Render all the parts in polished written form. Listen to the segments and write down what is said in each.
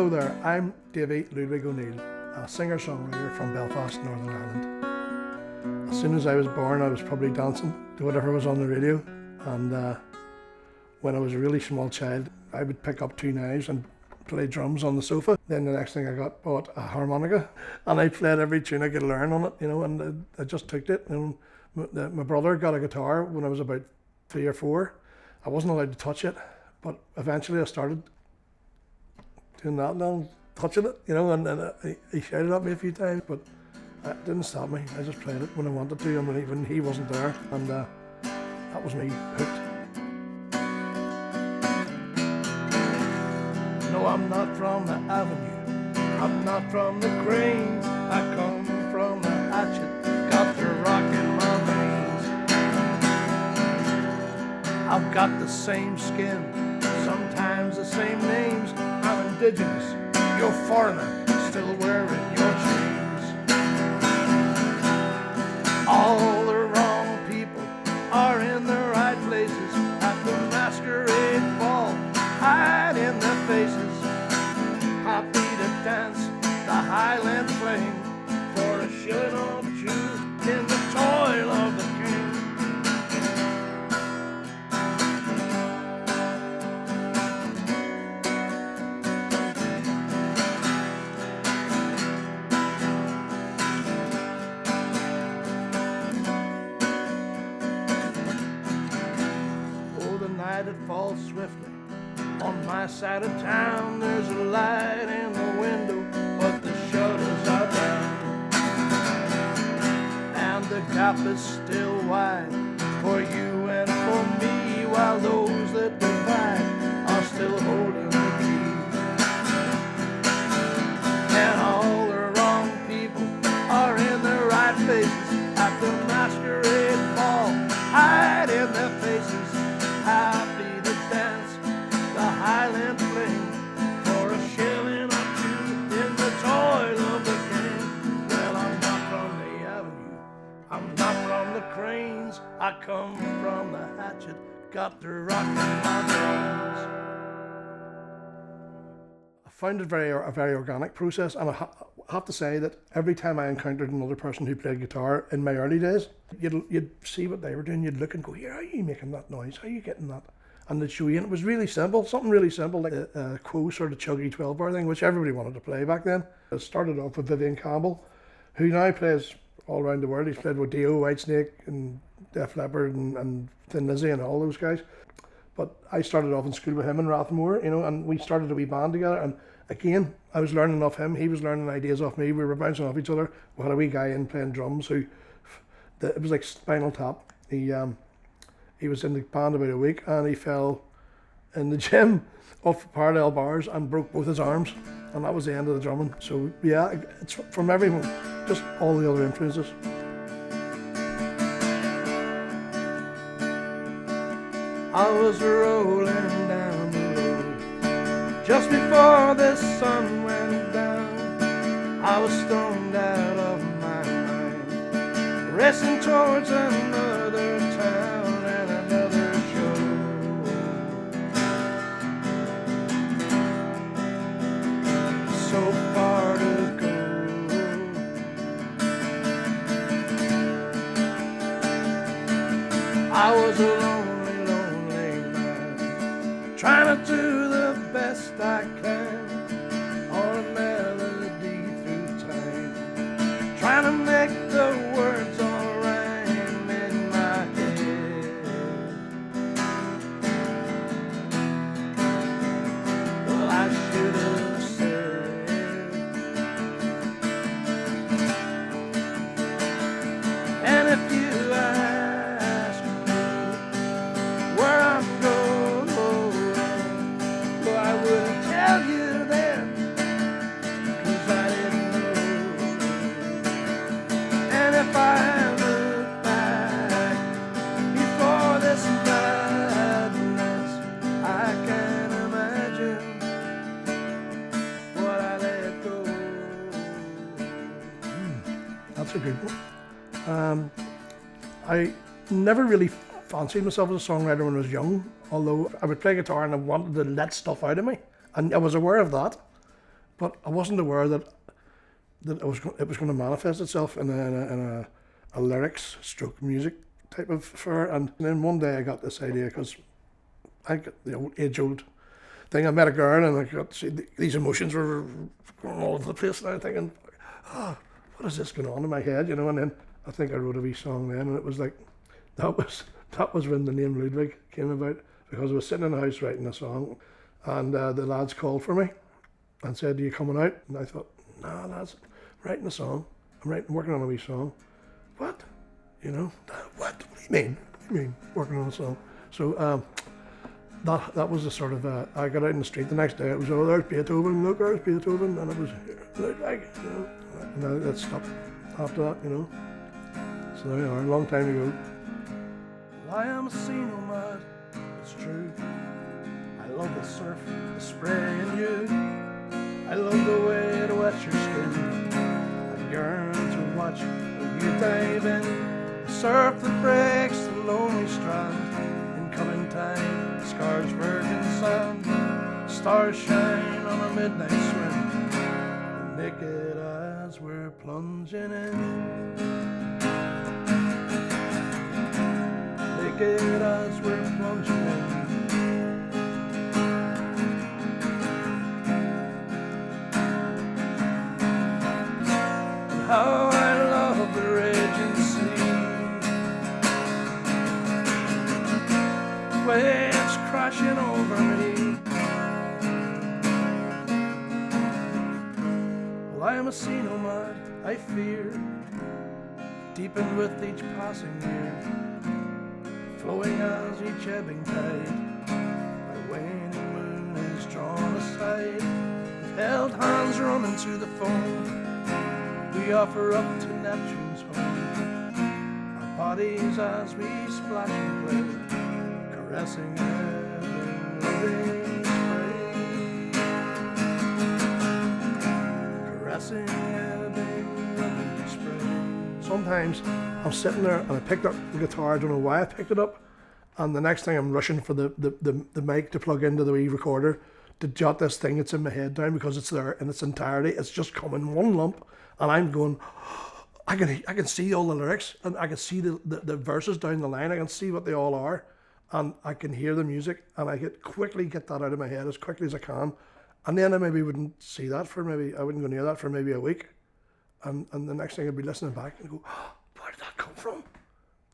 Hello there, I'm Davy Ludwig O'Neill, a singer-songwriter from Belfast, Northern Ireland. As soon as I was born, I was probably dancing to whatever was on the radio, and when I was a really small child, I would pick up two knives and play drums on the sofa. Then the next thing I bought a harmonica, and I played every tune I could learn on it, and I just took it. My brother got a guitar when I was about 3 or 4. I wasn't allowed to touch it, but eventually I started doing that and touching it, and he shouted at me a few times, but it didn't stop me. I just played it when I wanted to, and when he wasn't there, and that was me hooked. No, I'm not from the avenue, I'm not from the cranes, I come from the hatchet, got the rock in my veins. I've got the same skin, sometimes the same names. I'm indigenous, you're foreigner, still wearing your chains. All the wrong people are in the right places at the masquerade ball, hide in their faces, happy to dance the Highland fling for a shilling or two in the toil of the king. It falls swiftly on my side of town. There's a light in the window, but the shutters are down, and the gap is still wide for you and for me, while those that divide are still holding the key. And all the wrong people are in the right places at the masquerade ball, hide in their faces, happy to dance the Highland fling for a shilling or two in the toil of the king. Well, I'm not from the avenue, I'm not from the cranes, I come from the hatchet, got the rock in my veins. I found it a very organic process, and I have to say that every time I encountered another person who played guitar in my early days, you'd see what they were doing, you'd look and go, here, how are you making that noise? How are you getting that? And they'd show you, and it was really simple, something really simple, like a Quo sort of chuggy 12-bar thing, which everybody wanted to play back then. I started off with Vivian Campbell, who now plays all around the world. He's played with Dio, Whitesnake, and Def Leppard, and Thin Lizzy, and all those guys. But I started off in school with him in Rathmore, and we started a wee band together, and again, I was learning off him, he was learning ideas off me, we were bouncing off each other. We had a wee guy in playing drums it was like Spinal Tap. He was in the band about a week, and he fell in the gym off parallel bars and broke both his arms, and that was the end of the drumming. So yeah, it's from everyone, just all the other influences. I was rolling down the road just before the sun went down. I was stoned out of my mind, racing towards another town and another show. So far to go. I was a lonely, lonely man, trying to do the best I can on a melody through time, trying to make the words all rhyme in my head. Well, I should have said, and if you ask me where I'm going, well, I wouldn't tell you then, 'cause I didn't know. And if I look back before this madness, I can imagine what I let go. That's a good one. I never really fancied myself as a songwriter when I was young, although I would play guitar and I wanted to let stuff out of me, and I was aware of that. but I wasn't aware that it was going to manifest itself in a lyrics stroke music type of affair. And then one day I got this idea, because I got the age-old thing. I met a girl and I got to see these emotions were going all over the place, and I'm thinking, what is this going on in my head, you know? And then I think I wrote a wee song then, and it was like, that was when the name Ludwig came about, because I was sitting in the house writing a song, and the lads called for me and said, "Are you coming out?" And I thought, "Nah, lads, I'm writing a song. I'm working on a wee song." "What? You know, what do you mean? What do you mean, working on a song?" So that was the sort of, I got out in the street the next day, it was, "Oh, there's Beethoven, look, there's Beethoven," and it was, Ludwig, you know, and that stopped after that, you know. So there you are, a long time ago. I am a sea nomad, it's true. I love the surf, the spray and you. I love the way it wets your skin. I yearn to watch you dive in. The surf that breaks the lonely strand. In coming time, scars virgin sand. Stars shine on a midnight swim. And naked as we're plunging in. Naked as we're plunging in. How I love the raging sea, waves crashing over me. Well, I am a sea nomad, I fear, deepened with each passing year, flowing as each ebbing tide, my waning moon is drawn aside, with held hands running to the foam. We offer up to Neptune's home, our bodies as we splash and play, caressing every living spray, caressing every living spray. Sometimes I'm sitting there and I picked up the guitar, I don't know why I picked it up, and the next thing I'm rushing for the mic to plug into the wee recorder to jot this thing that's in my head down, because it's there in its entirety. It's just come in one lump. And I'm going, I can see all the lyrics, and I can see the verses down the line. I can see what they all are, and I can hear the music, and I quickly get that out of my head as quickly as I can. And then I maybe wouldn't see that for I wouldn't go near that for maybe a week. And the next thing I'd be listening back and go, where did that come from?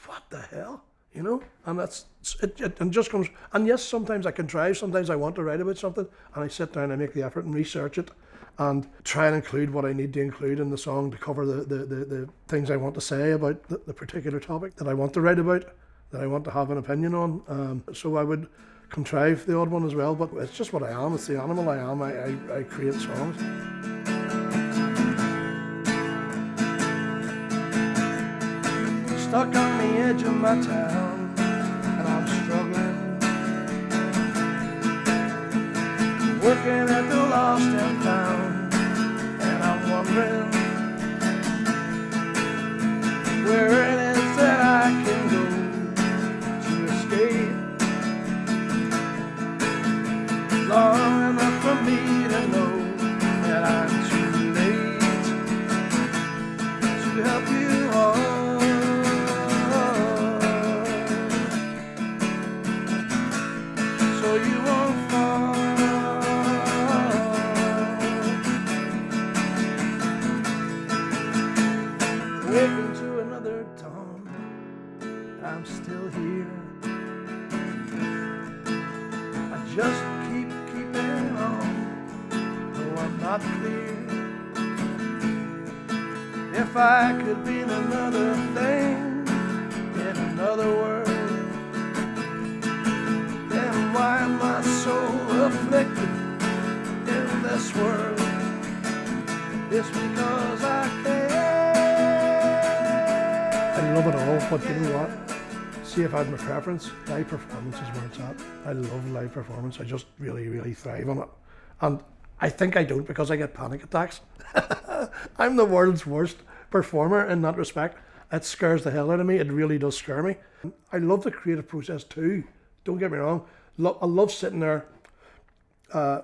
What the hell? You know? And it just comes. And yes, sometimes I contrive, sometimes I want to write about something, and I sit down and I make the effort and research it, and try and include what I need to include in the song to cover the things I want to say about the particular topic that I want to write about, that I want to have an opinion on. So I would contrive the odd one as well, but it's just what I am, it's the animal I am. I create songs. Stuck on the edge of my town, and I'm struggling, working at the lost and found, and I'm wondering where it is that I can go to escape, long enough for me to know that I'm too late to help you all. So you won't fall. Waking to another dawn, I'm still here. I just keeping on, though I'm not clear. If I could be in another thing, in another world, then why am I so afflicted in this world? It's because I can't. I love it all, but you know what? See, if I had my preference, live performance is where it's at. I love live performance. I just really, really thrive on it. And I think I don't, because I get panic attacks. I'm the world's worst performer in that respect. It scares the hell out of me. It really does scare me. I love the creative process too. Don't get me wrong. I love sitting there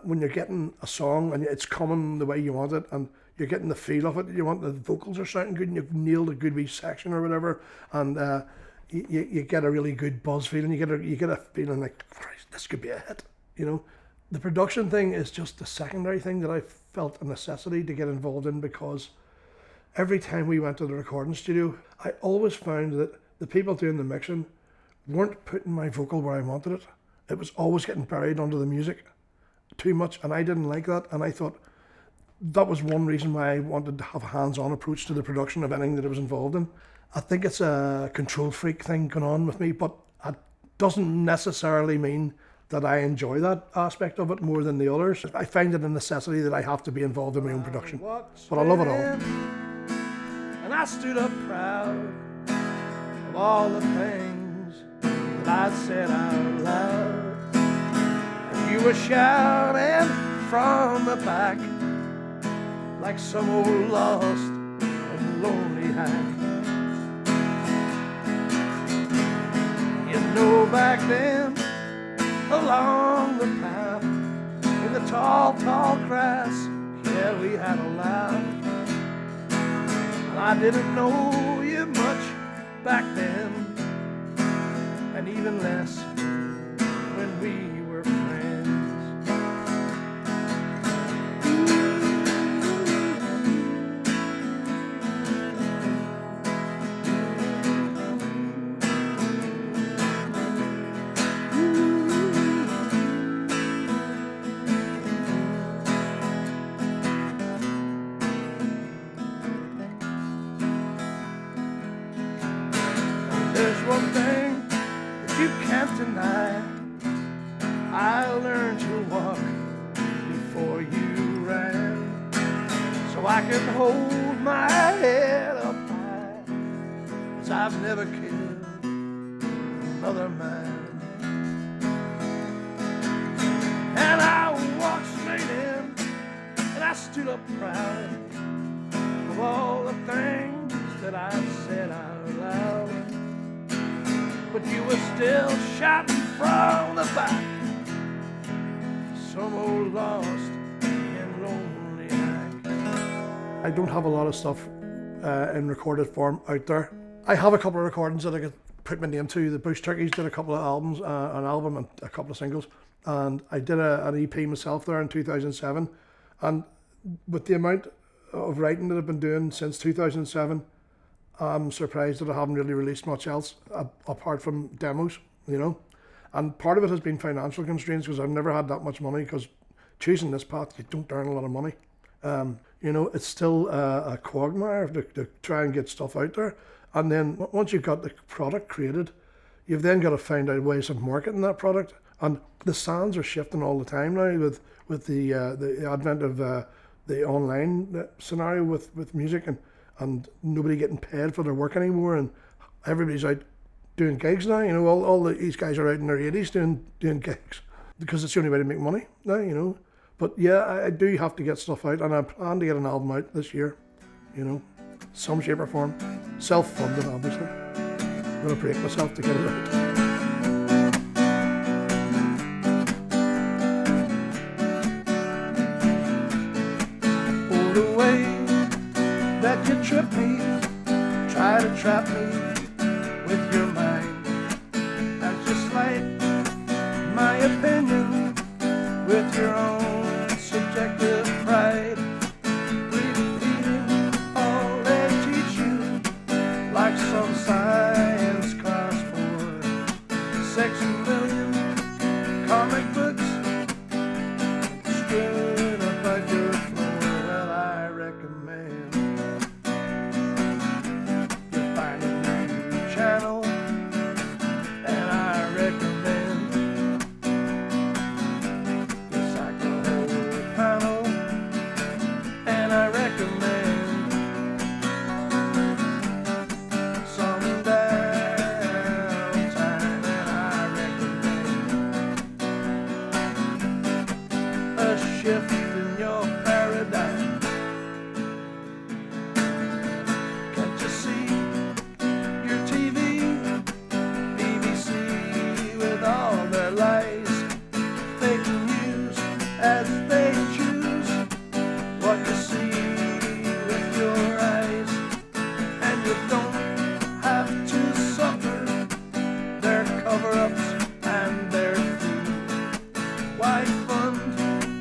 when you're getting a song and it's coming the way you want it, and you're getting the feel of it, you want the vocals are sounding good, and you've nailed a good wee section or whatever, and you get a really good buzz feeling. You get a feeling like, Christ, this could be a hit. You know, the production thing is just the secondary thing that I felt a necessity to get involved in, because every time we went to the recording studio, I always found that the people doing the mixing weren't putting my vocal where I wanted it. It was always getting buried under the music too much, and I didn't like that. And I thought that was one reason why I wanted to have a hands-on approach to the production of anything that I was involved in. I think it's a control freak thing going on with me, but it doesn't necessarily mean that I enjoy that aspect of it more than the others. I find it a necessity that I have to be involved in my own production, but I love it all. And I stood up proud of all the things that I said out loud. And you were shouting from the back like some old lost and lonely hack. You know, back then, along the path, in the tall, tall grass, yeah, we had a laugh. And I didn't know you much back then, and even less when we were friends. There's one thing that you can't deny. I learned to walk before you ran, so I can hold my head up high, 'cause I've never killed another man. And I walked straight in, and I stood up proud of all the things that I said out loud. But you were still shouting from the back, some old lost and lonely hack. I don't have a lot of stuff in recorded form out there. I have a couple of recordings that I could put my name to. The Bush Turkeys did a couple of albums, an album and a couple of singles, and I did an EP myself there in 2007. And with the amount of writing that I've been doing since 2007, I'm surprised that I haven't really released much else apart from demos, you know. And part of it has been financial constraints, because I've never had that much money, because choosing this path, you don't earn a lot of money. You know, it's still a quagmire to try and get stuff out there. And then once you've got the product created, you've then got to find out ways of marketing that product. And the sands are shifting all the time now with the advent of the online scenario with music, and nobody getting paid for their work anymore, and everybody's out doing gigs now. You know, all these guys are out in their 80s doing gigs, because it's the only way to make money now, you know. But yeah, I do have to get stuff out, and I plan to get an album out this year, you know, some shape or form. Self-funded, obviously. I'm going to break myself to get it out. Oh, the way that you trip me, try to trap me with your mind. That's just like my opinion with your own subjective pride. Repeating all they teach you like some science class for 6 million comic books strewn about your floor. Well, I recommend you find a new channel, and I recommend you cycle the whole panel, and I recommend some downtime, and I recommend a shift in your paradigm. Can't you see your TV, BBC with all their lies, fake news as they choose what you see with your eyes, and you don't have to suffer their cover-ups and their fees. Why fund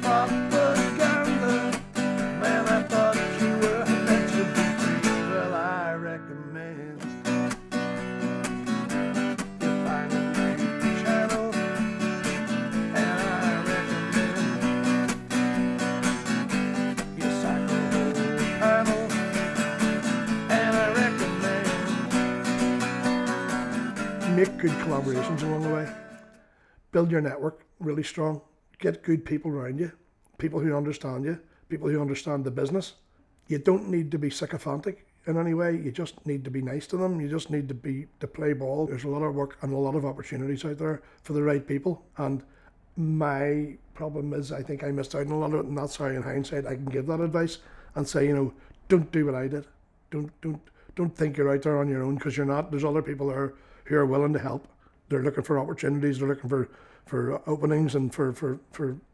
propaganda? Man, I thought you were meant to be free. Well, I recommend you find a new channel, and I recommend you cycle the whole panel, and I recommend Make good collaborations along the way. Build your network really strong. Get good people around you, people who understand you, people who understand the business. You don't need to be sycophantic in any way. You just need to be nice to them. You just need to play ball. There's a lot of work and a lot of opportunities out there for the right people. And my problem is I think I missed out on a lot of it, and that's how in hindsight I can give that advice and say, you know, don't do what I did. Don't think you're out there on your own, because you're not. There's other people there who are willing to help. They're looking for opportunities. They're looking for openings and for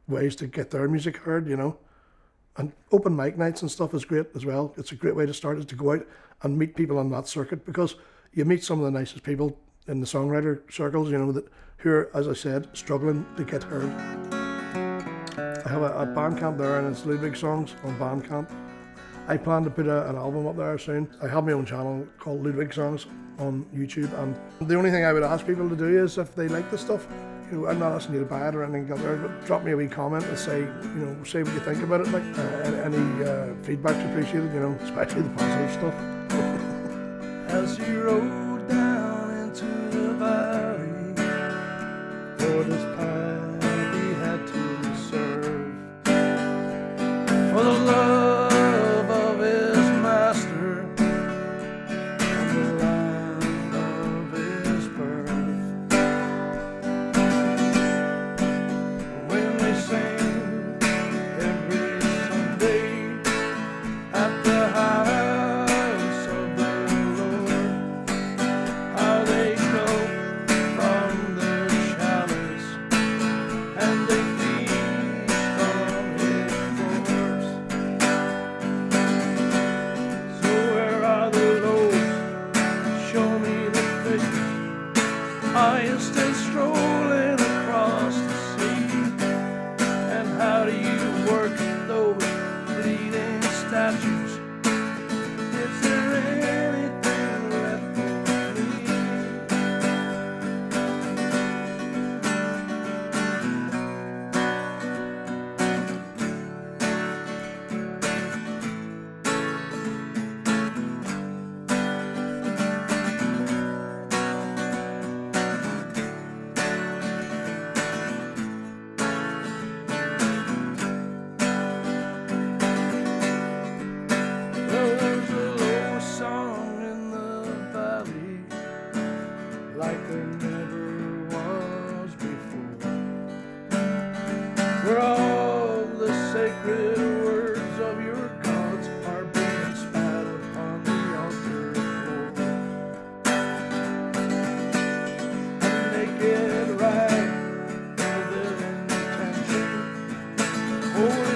ways to get their music heard, you know. And open mic nights and stuff is great as well. It's a great way to start, is to go out and meet people on that circuit, because you meet some of the nicest people in the songwriter circles, you know, that who are, as I said, struggling to get heard. I have a Bandcamp there, and it's Ludwig songs on Bandcamp. I plan to put an album up there soon. I have my own channel called Ludwig Songs on YouTube, and the only thing I would ask people to do is, if they like the stuff, you know, I'm not asking you to buy it or anything like that, but drop me a wee comment and say, you know, say what you think about it. Like any feedback's appreciated, you know, especially the positive stuff. as you rode down into the valley, for this pie he had to serve, for the love of his master and the land of his birth. When they sing every Sunday at the house of the Lord, how they go from their chalice and they feast on his corpse. So where are the loaves? Show me the fish. Are you still strolling across the sea? And how do you work those bleeding statues? Is there anything left for me? Well, there's a low song in the valley, like there never was before, where all the sacred words of your gods are being spat upon the altar floor. And naked right with their intention, holy